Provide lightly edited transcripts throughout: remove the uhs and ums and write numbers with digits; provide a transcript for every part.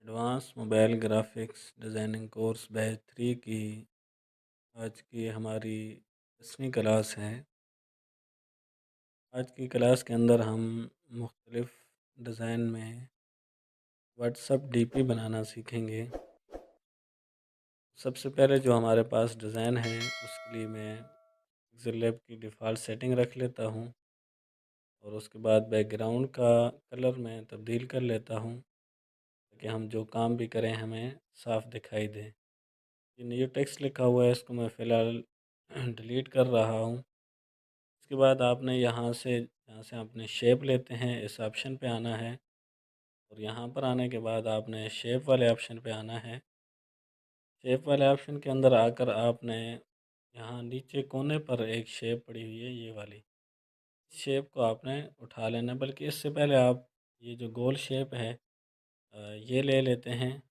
Advance mobile graphics designing course batch 3 की आज की हमारी 10वीं क्लास है। आज की क्लास के अंदर हम मुख्तलिफ़ डिज़ाइन में व्हाट्सअप डीपी बनाना सीखेंगे। सबसे पहले जो हमारे पास डिज़ाइन है उसके लिए मैं एक्सेल की डिफ़ॉल्ट सेटिंग रख लेता हूँ और उसके बाद बैकग्राउंड का कलर मैं तब्दील कर लेता हूँ ताकि हम जो काम भी करें हमें साफ़ दिखाई दे। ये न्यू टेक्स्ट लिखा हुआ है, इसको मैं फ़िलहाल डिलीट कर रहा हूँ। इसके बाद आपने यहाँ से अपने शेप लेते हैं, इस ऑप्शन पे आना है और यहाँ पर आने के बाद आपने शेप वाले ऑप्शन पे आना है। शेप वाले ऑप्शन के अंदर आकर आपने यहाँ नीचे कोने पर एक शेप पड़ी हुई है, ये वाली। इस शेप को आपने उठा लेना है, बल्कि इससे पहले आप ये जो गोल शेप है ये ले लेते हैं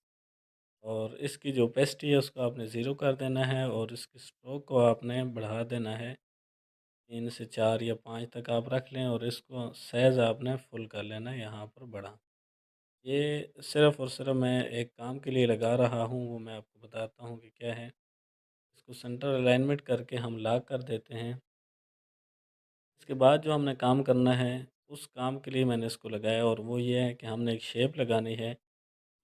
और इसकी जो ओपेसिटी है उसको आपने ज़ीरो कर देना है और इसकी स्ट्रोक को आपने बढ़ा देना है। 3 से 4 या 5 तक आप रख लें और इसको सहज आपने फुल कर लेना है यहाँ पर बड़ा। ये सिर्फ़ और सिर्फ़ मैं एक काम के लिए लगा रहा हूँ, वो मैं आपको बताता हूँ कि क्या है। इसको सेंटर अलाइनमेंट करके हम लॉक कर देते हैं। इसके बाद जो हमने काम करना है, उस काम के लिए मैंने इसको लगाया और वो ये है कि हमने एक शेप लगानी है,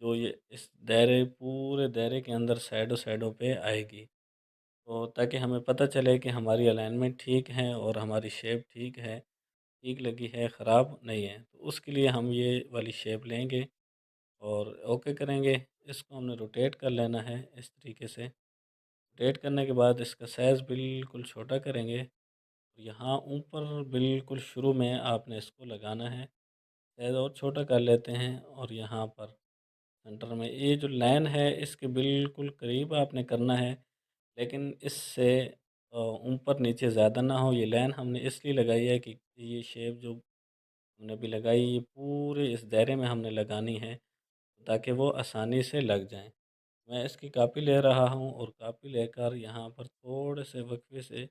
जो ये इस दायरे पूरे दायरे के अंदर साइडों-साइडों पे आएगी। तो ताकि हमें पता चले कि हमारी अलाइनमेंट ठीक है और हमारी शेप ठीक लगी है, ख़राब नहीं है। तो उसके लिए हम ये वाली शेप लेंगे और ओके करेंगे। इसको हमने रोटेट कर लेना है इस तरीके से। रोटेट करने के बाद इसका साइज़ बिल्कुल छोटा करेंगे। यहाँ ऊपर बिल्कुल शुरू में आपने इसको लगाना है। साइज़ और छोटा कर लेते हैं और यहाँ पर सेंटर में ये जो लाइन है इसके बिल्कुल करीब आपने करना है। लेकिन इससे ऊपर नीचे ज़्यादा ना हो। ये लाइन हमने इसलिए लगाई है कि ये शेप जो हमने अभी लगाई, ये पूरे इस दायरे में हमने लगानी है ताकि वो आसानी से लग जाएँ। मैं इसकी कॉपी ले रहा हूँ और कॉपी लेकर यहाँ पर थोड़े से वक्फ़े से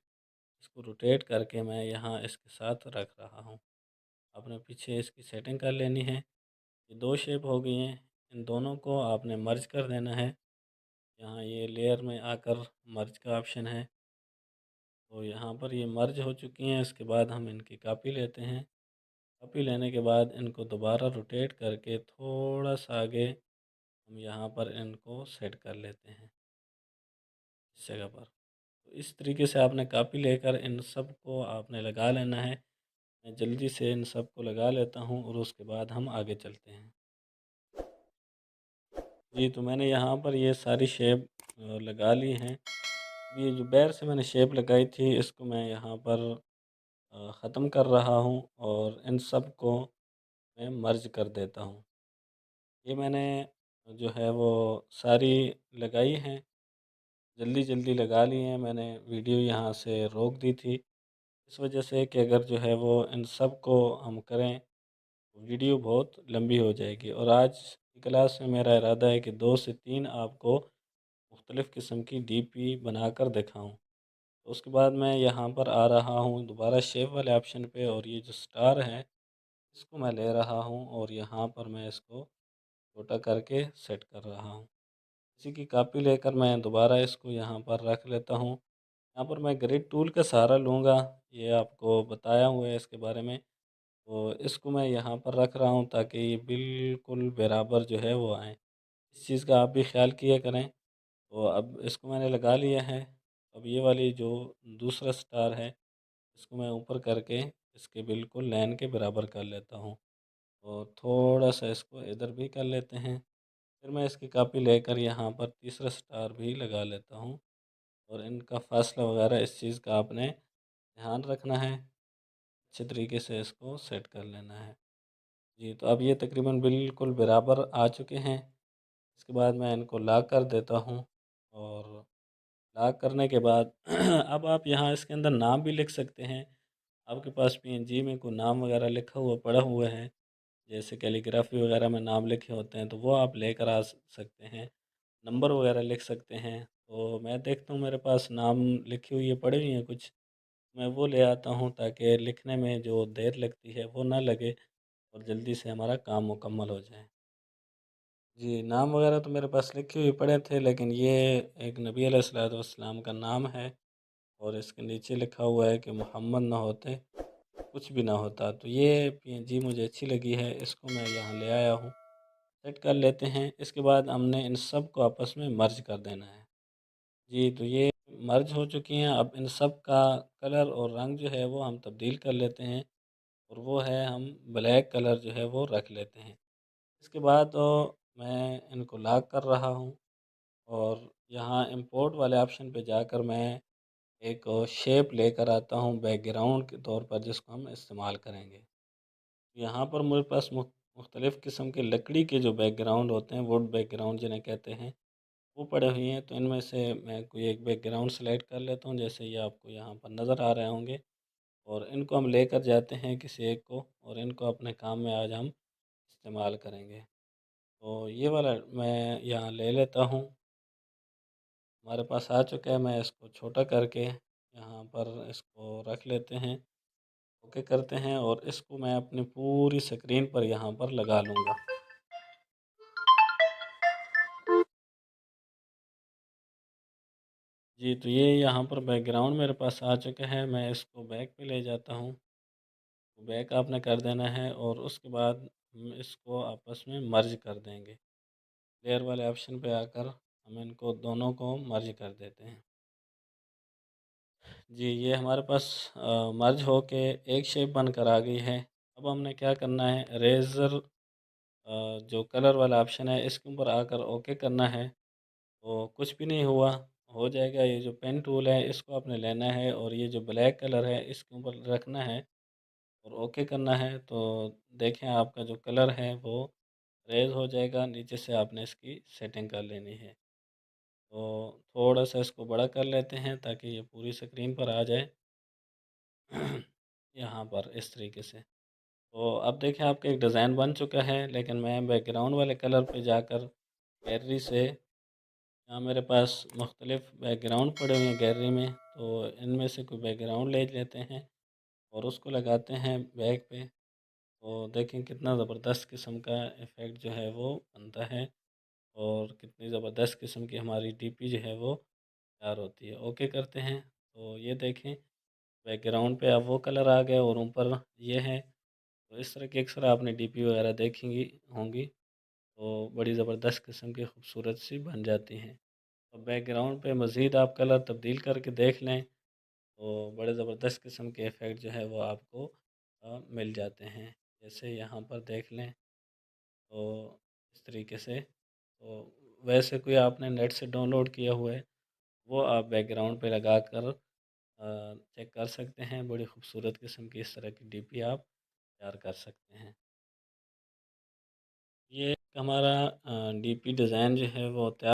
इसको रोटेट करके मैं यहाँ इसके साथ रख रहा हूँ। आपने पीछे इसकी सेटिंग कर लेनी है। ये 2 शेप हो गई हैं, इन दोनों को आपने मर्ज कर देना है। यहाँ ये लेयर में आकर मर्ज का ऑप्शन है, तो यहाँ पर ये मर्ज हो चुकी हैं। इसके बाद हम इनकी कॉपी लेते हैं। कॉपी लेने के बाद इनको दोबारा रोटेट करके थोड़ा-सा आगे हम यहाँ पर इनको सेट कर लेते हैं, इस जगह पर। तो इस तरीके से आपने कॉपी लेकर इन सब को आपने लगा लेना है। मैं जल्दी से इन सब को लगा लेता हूँ और उसके बाद हम आगे चलते हैं। जी, तो मैंने यहाँ पर ये सारी शेप लगा ली हैं। ये जो बाहर से मैंने शेप लगाई थी इसको मैं यहाँ पर ख़त्म कर रहा हूँ और इन सब को मैं मर्ज कर देता हूँ। ये मैंने जो है वो सारी लगाई हैं, जल्दी-जल्दी लगा ली हैं। मैंने वीडियो यहाँ से रोक दी थी, इस वजह से कि अगर जो है वो इन सब को हम करें, तो वीडियो बहुत लंबी हो जाएगी और आज की क्लास में मेरा इरादा है कि 2 से 3 आपको मुख्तलिफ़ किस्म की डीपी बनाकर दिखाऊँ। तो उसके बाद मैं यहाँ पर आ रहा हूँ दोबारा शेप वाले ऑप्शन पे और ये जो स्टार है, इसको मैं ले रहा हूँ और यहाँ पर मैं इसको छोटा करके सेट कर रहा हूँ। इसी की कॉपी लेकर मैं दोबारा इसको यहाँ पर रख लेता हूँ। यहाँ पर मैं ग्रिड टूल का सहारा लूँगा, ये आपको बताया हुआ है इसके बारे में। तो इसको मैं यहाँ पर रख रहा हूँ ताकि ये बिल्कुल बराबर जो है वो आएँ। इस चीज़ का आप भी ख़्याल किया करें। तो अब इसको मैंने लगा लिया है। अब ये वाली जो दूसरा स्टार है, इसको मैं ऊपर करके इसके बिल्कुल लाइन के बराबर कर लेता हूँ और थोड़ा-सा इसको इधर भी कर लेते हैं। फिर मैं इसकी कॉपी लेकर यहाँ पर तीसरा स्टार भी लगा लेता हूँ और इनका फ़ासला वगैरह इस चीज़ का आपने ध्यान रखना है। अच्छे तरीके से इसको सेट कर लेना है। जी, तो अब ये तकरीबन बिल्कुल बराबर आ चुके हैं। इसके बाद मैं इनको लॉक कर देता हूँ और लॉक करने के बाद अब आप यहाँ इसके अंदर नाम भी लिख सकते हैं। आपके पास पीएनजी में कोई नाम वगैरह लिखा हुआ पड़ा हुआ है, जैसे कैलीग्राफी वगैरह में नाम लिखे होते हैं, तो वो आप लेकर आ सकते हैं। नंबर वगैरह लिख सकते हैं। तो मैं देखता हूँ मेरे पास नाम लिखी हुई है, पड़ी हुई हैं कुछ, मैं वो ले आता हूँ ताकि लिखने में जो देर लगती है वो ना लगे और जल्दी से हमारा काम मुकम्मल हो जाए। जी, नाम वगैरह तो मेरे पास लिखे हुए पड़े थे, लेकिन ये एक नबी अलैहिस्सलाम का नाम है और इसके नीचे लिखा हुआ है कि मोहम्मद ना होते कुछ भी ना होता। तो ये पीएनजी मुझे अच्छी लगी है, इसको मैं यहाँ ले आया हूँ। सेट कर लेते हैं, इसके बाद हमने इन सब को आपस में मर्ज कर देना है। जी, तो ये मर्ज हो चुकी हैं, अब इन सब का कलर और रंग जो है वो हम तब्दील कर लेते हैं और वो है हम ब्लैक कलर जो है वो रख लेते हैं। इसके बाद मैं इनको लॉक कर रहा हूँ और यहाँ इंपोर्ट वाले ऑप्शन पे जाकर मैं एक शेप लेकर आता हूँ बैकग्राउंड के तौर पर जिसको हम इस्तेमाल करेंगे। यहाँ पर मेरे पास मुख्तलिफ़ किस्म के लकड़ी के जो बैकग्राउंड होते हैं, वुड बैकग्राउंड जिन्हें कहते हैं, वो पड़े हुए हैं। तो इनमें से मैं कोई एक बैकग्राउंड सेलेक्ट कर लेता हूँ, जैसे ये आपको यहाँ पर नज़र आ रहे होंगे और इनको हम लेकर जाते हैं किसी एक को और इनको अपने काम में आज हम इस्तेमाल करेंगे। तो ये वाला मैं यहाँ ले लेता हूँ, हमारे पास आ चुका है। मैं इसको छोटा करके यहाँ पर इसको रख लेते हैं, ओके करते हैं और इसको मैं अपनी पूरी स्क्रीन पर यहाँ पर लगा लूँगा। जी, तो ये यहाँ पर बैकग्राउंड मेरे पास आ चुका है, मैं इसको बैक पे ले जाता हूँ। तो बैक आपने कर देना है और उसके बाद हम इसको आपस में मर्ज कर देंगे। लेयर वाले ऑप्शन पे आकर हम इनको दोनों को मर्ज कर देते हैं। जी, ये हमारे पास मर्ज होके एक शेप बनकर आ गई है। अब हमने क्या करना है, इरेज़र जो कलर वाला ऑप्शन है इसके ऊपर आकर ओके करना है। तो कुछ भी नहीं हुआ, हो जाएगा। ये जो पेन टूल है इसको आपने लेना है और ये जो ब्लैक कलर है इसके ऊपर रखना है और ओके करना है। तो देखें आपका जो कलर है वो रेज़ हो जाएगा, नीचे से आपने इसकी सेटिंग कर लेनी है। तो थोड़ा-सा इसको बड़ा कर लेते हैं ताकि ये पूरी स्क्रीन पर आ जाए। यहाँ पर इस तरीके से। तो अब देखें आपका एक डिज़ाइन बन चुका है, लेकिन मैं बैकग्राउंड वाले कलर पे जाकर गैलरी से, यहाँ मेरे पास मुख्तलिफ़ बैकग्राउंड पड़े हुए हैं गैलरी में, तो इनमें से कोई बैकग्राउंड ले लेते हैं और उसको लगाते हैं बैक पे। तो देखें कितना ज़बरदस्त किस्म का इफ़ेक्ट जो है वो बनता है और कितनी ज़बरदस्त किस्म की हमारी डीपी जो है वो तैयार होती है। ओके करते हैं, तो ये देखें बैकग्राउंड पे अब वो कलर आ गया और ऊपर ये है। तो इस तरह की अक्सर आपने डीपी वगैरह देखेंगी होंगी, तो बड़ी ज़बरदस्त किस्म की खूबसूरत सी बन जाती हैं। तो बैकग्राउंड पे मज़ीद आप कलर तब्दील करके देख लें, तो बड़े ज़बरदस्त किस्म के इफ़ेक्ट जो है वो आपको मिल जाते हैं। जैसे यहाँ पर देख लें, तो इस तरीके से। तो वैसे कोई आपने नेट से डाउनलोड किया हुआ है, वो आप बैकग्राउंड पे लगाकर चेक कर सकते हैं। बड़ी खूबसूरत किस्म की इस तरह की डीपी आप तैयार कर सकते हैं। ये हमारा डीपी डिज़ाइन जो है वो तैयार